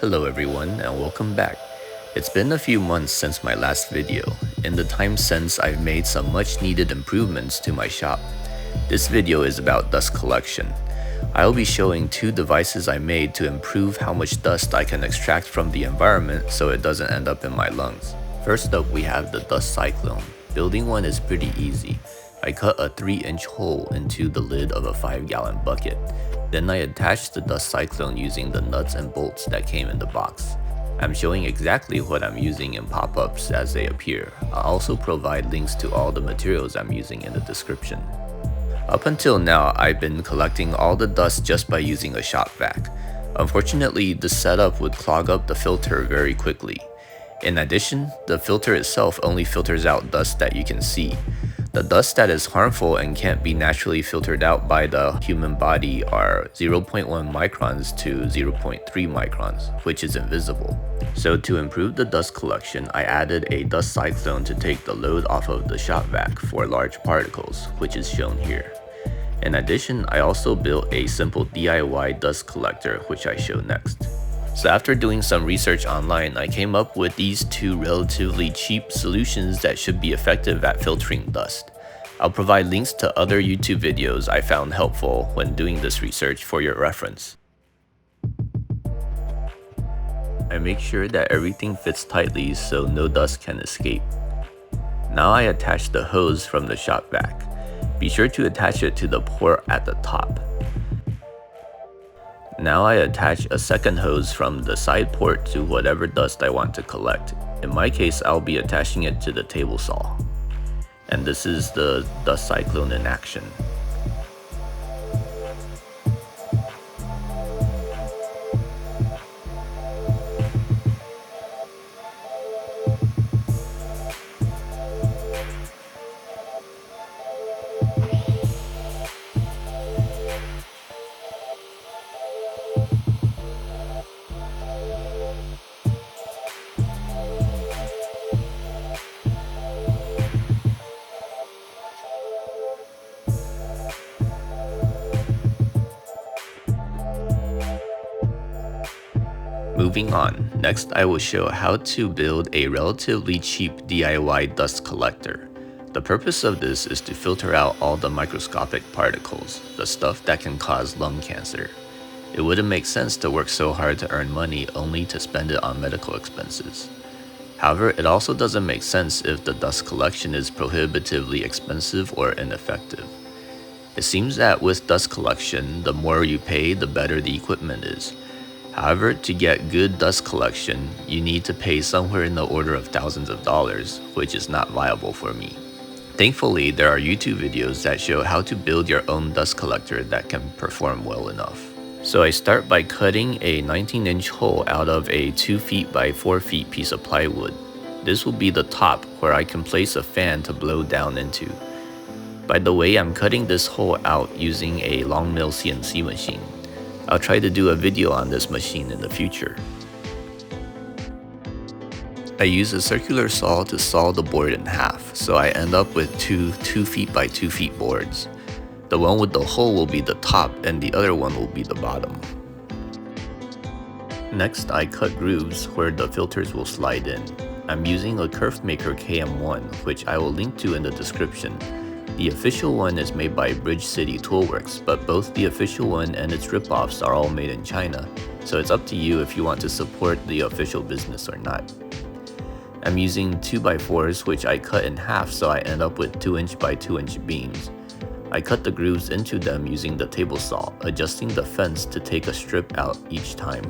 Hello everyone and welcome back. It's been a few months since my last video. In the time since, I've made some much needed improvements to my shop. This video is about dust collection. I'll be showing two devices I made to improve how much dust I can extract from the environment so it doesn't end up in my lungs. First up, we have the dust cyclone. Building one is pretty easy. I cut a 3-inch hole into the lid of a 5-gallon bucket. Then I attached the dust cyclone using the nuts and bolts that came in the box. I'm showing exactly what I'm using in pop-ups as they appear. I'll also provide links to all the materials I'm using in the description. Up until now, I've been collecting all the dust just by using a shop vac. Unfortunately, this setup would clog up the filter very quickly. In addition, the filter itself only filters out dust that you can see. The dust that is harmful and can't be naturally filtered out by the human body are 0.1 microns to 0.3 microns, which is invisible. So to improve the dust collection, I added a dust cyclone to take the load off of the shop vac for large particles, which is shown here. In addition, I also built a simple DIY dust collector, which I show next. So after doing some research online, I came up with these two relatively cheap solutions that should be effective at filtering dust. I'll provide links to other YouTube videos I found helpful when doing this research for your reference. I make sure that everything fits tightly so no dust can escape. Now I attach the hose from the shop vac. Be sure to attach it to the port at the top. Now I attach a second hose from the side port to whatever dust I want to collect. In my case, I'll be attaching it to the table saw. And this is the dust cyclone in action. Moving on, next I will show how to build a relatively cheap DIY dust collector. The purpose of this is to filter out all the microscopic particles, the stuff that can cause lung cancer. It wouldn't make sense to work so hard to earn money only to spend it on medical expenses. However, it also doesn't make sense if the dust collection is prohibitively expensive or ineffective. It seems that with dust collection, the more you pay, the better the equipment is. However, to get good dust collection, you need to pay somewhere in the order of thousands of dollars, which is not viable for me. Thankfully, there are YouTube videos that show how to build your own dust collector that can perform well enough. So I start by cutting a 19-inch hole out of a 2 feet by 4 feet piece of plywood. This will be the top where I can place a fan to blow down into. By the way, I'm cutting this hole out using a long mill CNC machine. I'll try to do a video on this machine in the future. I use a circular saw to saw the board in half, so I end up with two 2 feet by 2 feet boards. The one with the hole will be the top and the other one will be the bottom. Next, I cut grooves where the filters will slide in. I'm using a Curve Maker KM1, which I will link to in the description. The official one is made by Bridge City Toolworks, but both the official one and its ripoffs are all made in China, so it's up to you if you want to support the official business or not. I'm using 2x4s, which I cut in half so I end up with 2-inch by 2-inch beams. I cut the grooves into them using the table saw, adjusting the fence to take a strip out each time.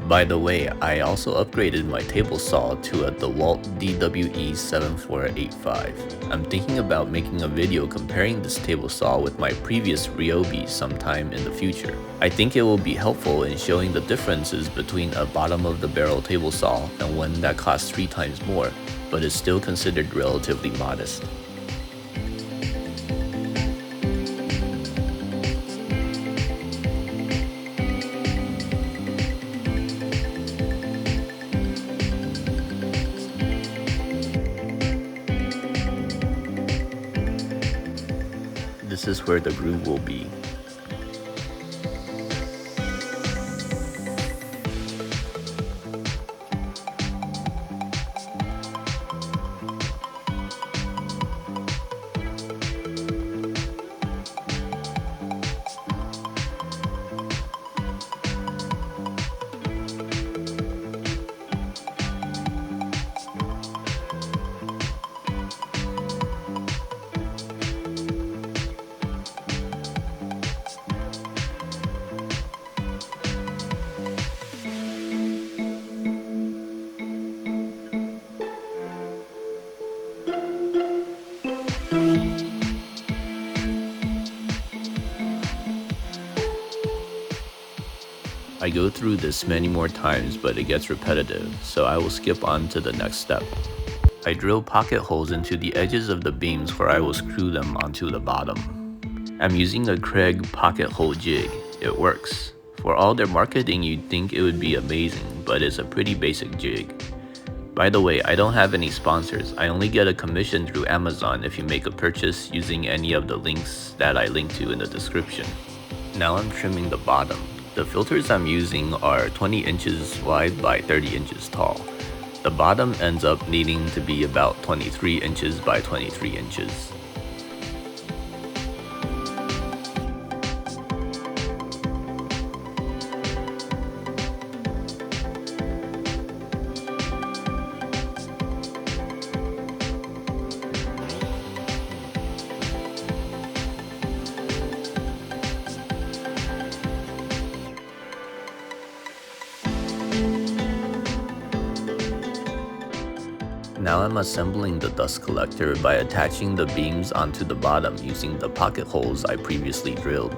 By the way, I also upgraded my table saw to a DeWalt DWE7485. I'm thinking about making a video comparing this table saw with my previous Ryobi sometime in the future. I think it will be helpful in showing the differences between a bottom-of-the-barrel table saw and one that costs 3 times more, but is still considered relatively modest. This is where the groove will be. I go through this many more times, but it gets repetitive, so I will skip on to the next step. I drill pocket holes into the edges of the beams where I will screw them onto the bottom. I'm using a Craig pocket hole jig. It works. For all their marketing, you'd think it would be amazing, but it's a pretty basic jig. By the way, I don't have any sponsors. I only get a commission through Amazon if you make a purchase using any of the links that I link to in the description. Now I'm trimming the bottom. The filters I'm using are 20 inches wide by 30 inches tall. The bottom ends up needing to be about 23 inches by 23 inches. Now I'm assembling the dust collector by attaching the beams onto the bottom using the pocket holes I previously drilled.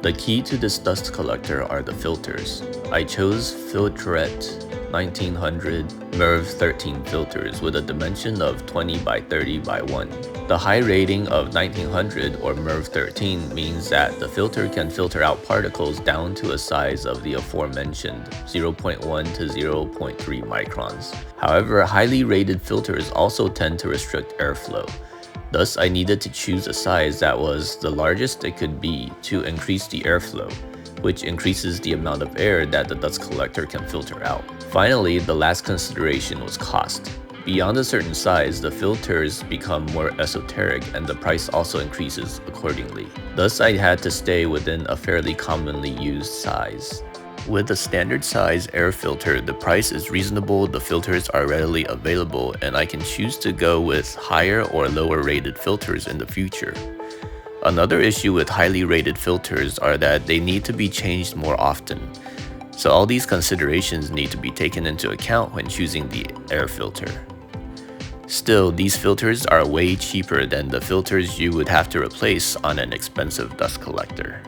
The key to this dust collector are the filters. I chose Filtrete 1900 MERV 13 filters with a dimension of 20 by 30 by 1. The high rating of 1900 or MERV 13 means that the filter can filter out particles down to a size of the aforementioned 0.1 to 0.3 microns. However, highly rated filters also tend to restrict airflow. Thus, I needed to choose a size that was the largest it could be to increase the airflow, which increases the amount of air that the dust collector can filter out. Finally, the last consideration was cost. Beyond a certain size, the filters become more esoteric and the price also increases accordingly. Thus, I had to stay within a fairly commonly used size. With a standard size air filter, the price is reasonable, the filters are readily available, and I can choose to go with higher or lower rated filters in the future. Another issue with highly rated filters are that they need to be changed more often. So all these considerations need to be taken into account when choosing the air filter. Still, these filters are way cheaper than the filters you would have to replace on an expensive dust collector.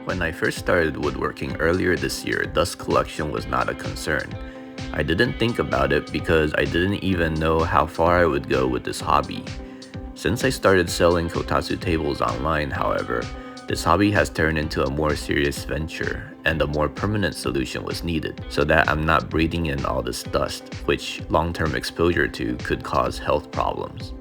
When I first started woodworking earlier this year, dust collection was not a concern. I didn't think about it because I didn't even know how far I would go with this hobby. Since I started selling kotatsu tables online, however, this hobby has turned into a more serious venture, and a more permanent solution was needed, so that I'm not breathing in all this dust, which long-term exposure to could cause health problems.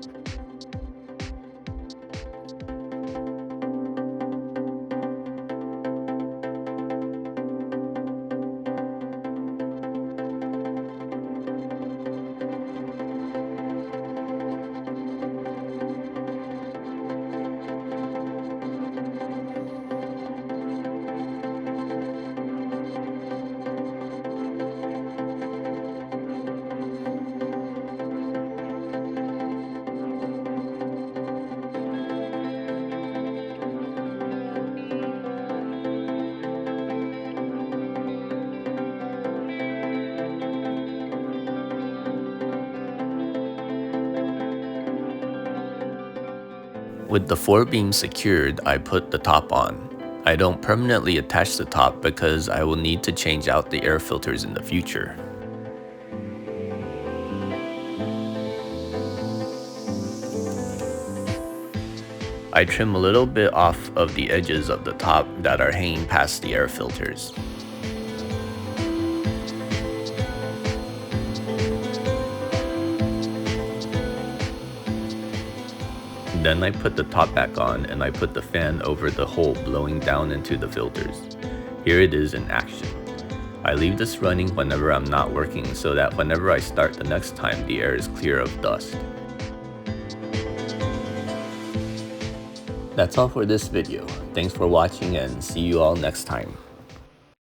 With the 4 beams secured, I put the top on. I don't permanently attach the top because I will need to change out the air filters in the future. I trim a little bit off of the edges of the top that are hanging past the air filters. Then I put the top back on and I put the fan over the hole blowing down into the filters. Here it is in action. I leave this running whenever I'm not working so that whenever I start the next time, the air is clear of dust. That's all for this video. Thanks for watching and see you all next time.